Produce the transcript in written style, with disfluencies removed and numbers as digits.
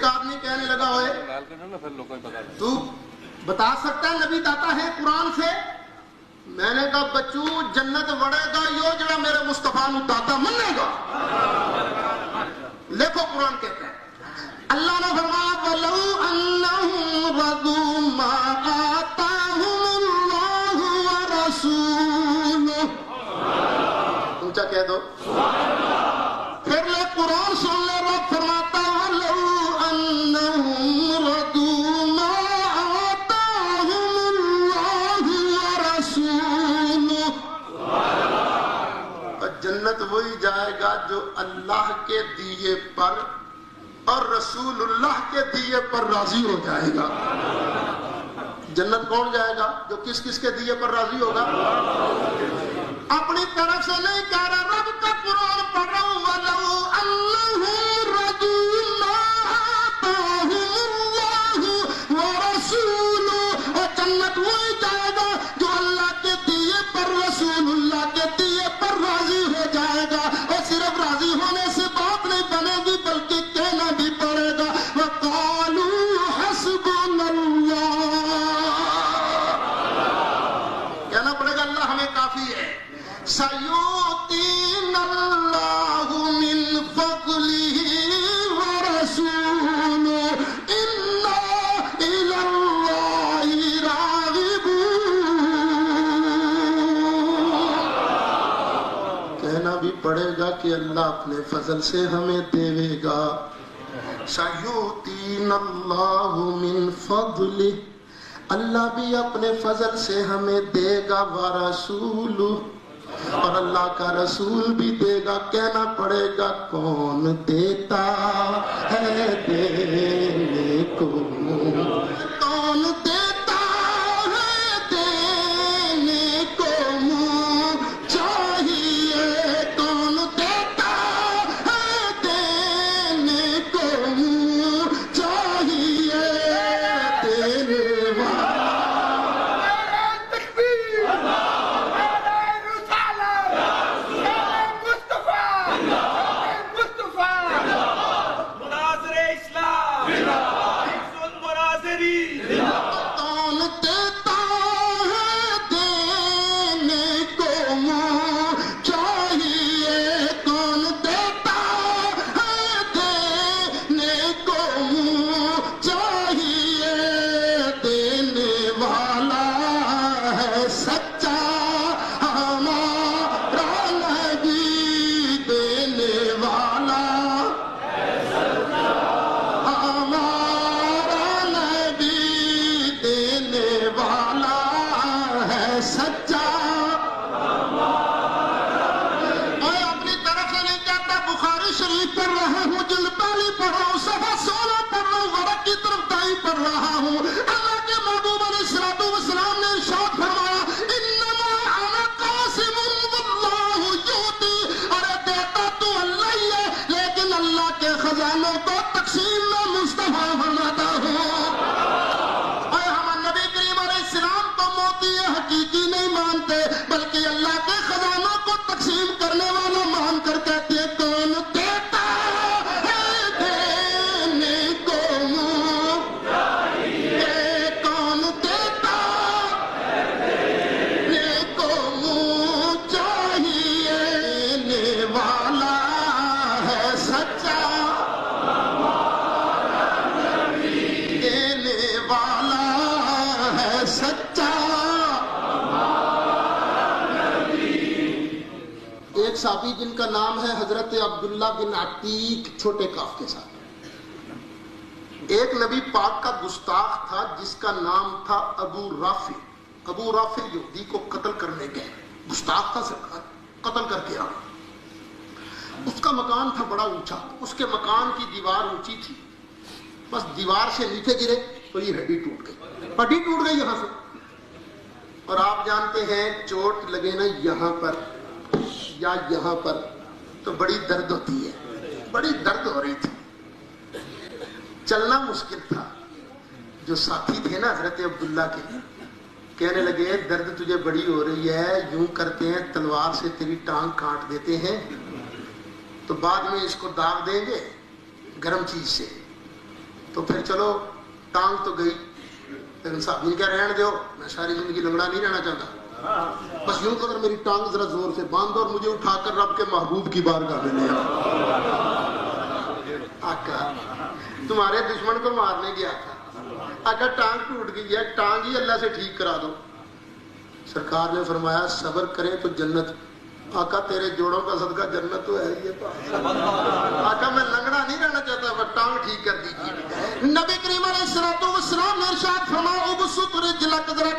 آدمی کہنے لگا ہوئے تو بتا سکتا ہے نبی داتا ہے قرآن سے؟ میں نے کہا بچو جنت وڑے گا یو جڑا میرے مصطفیٰ نو داتا منے گا. دیکھو قرآن کہتا ہے اللہ نے فرمایا وَلَوْ أَنَّهُمْ رَضُوا مَا آتَاهُمُ اللَّهُ وَرَسُولُهُ. اونچا کہہ دو پھر لے قرآن سن لے. رب فرماتا وَلَوْ أَنَّهُمْ رَضُوا مَا آتَاهُمُ اللَّهُ وَرَسُولُهُ. جنت وہی جائے گا جو اللہ کے دیے پر اور رسول اللہ کے دیے پر راضی ہو جائے گا. جنت کون جائے گا؟ جو کس کس کے دیے پر راضی ہوگا. اپنی طرف سے نہیں کہہ رہا، رب کا قرآن پڑھ رہا ہوں وَلَوْ أَنَّهُمْ رَضُوا مَا آتَاهُمُ اللَّهُ وَرَسُولُهُ. اور جنت وہی جائے گا جو اللہ کے دیے پر رسول اللہ کے دیے پر راضی ہو جائے گا. اور صرف راضی ہونے سے بات نہیں بنے گی بلکہ کہنا بھی پڑے گا وَقَالُوا حَسْبُنَا اللَّهُ. کہنا پڑے گا اللہ ہمیں کافی ہے. سَيُؤْتِينَا اللَّهُ مِنْ فَضْلِهِ وَرَسُولُهُ إِنَّا إِلَى اللَّهِ رَاغِبُونَ. کہنا بھی پڑے گا کہ اللہ اپنے فضل سے ہمیں دے گا. سَيُؤْتِينَا اللَّهُ مِنْ فَضْلِهِ. اللہ بھی اپنے فضل سے ہمیں دے گا. وَرَسُولُهُ. اور اللہ کا رسول بھی دے گا. کہنا پڑے گا کون دیتا ہے دینے کو، کون دیتا ہے دینے کو منہ چاہیے، کون دیتا ہے دینے کو منہ چاہیے. دینے صحابی جن کا نام ہے حضرت عبداللہ بن عتیق چھوٹے کاف کے ساتھ. ایک نبی پاک کا گستاخ تھا جس کا نام تھا ابو رافع. ابو رافع یہودی کو قتل کرنے گئے، گستاخ تھا، قتل کر کے آئے. اس کا مکان تھا بڑا اونچا، اس کے مکان کی دیوار اونچی تھی، بس دیوار سے نیچے گرے تو یہ ہڈی ٹوٹ گئی، ہڈی ٹوٹ گئی یہاں سے. اور آپ جانتے ہیں چوٹ لگے نا یہاں پر یا یہاں پر تو بڑی درد ہوتی ہے، بڑی درد ہو رہی تھی، چلنا مشکل تھا. جو ساتھی تھے نا حضرت عبداللہ کے، کہنے لگے درد تجھے بڑی ہو رہی ہے، یوں کرتے ہیں تلوار سے تیری ٹانگ کاٹ دیتے ہیں تو بعد میں اس کو داغ دیں گے گرم چیز سے. تو پھر چلو ٹانگ تو گئی، لیکن صاحب یہ کیا رہن دو، میں ساری زندگی لنگڑا نہیں رہنا چاہتا، بس یوں تو اگر میری ٹانگ ذرا زور سے باندھ اور مجھے اٹھا کر رب کے محبوب کی بارگاہ میں لے آؤ۔ آقا تمہارے دشمن کو مارنے گیا تھا، آقا ٹانگ ٹوٹ گئی ہے، ٹانگ ہی اللہ سے ٹھیک کرا دو۔ سرکار نے فرمایا صبر کرے تو جنت، آقا تیرے جوڑوں کا صدقہ جنت تو ہے ہی ہے، آقا میں لنگڑا نہیں رہنا چاہتا، وہ ٹانگ ٹھیک کر دیجیے۔ نبی کریم علیہ الصلوۃ والسلام نے ارشاد فرمایا ابسط رجلک، ذرا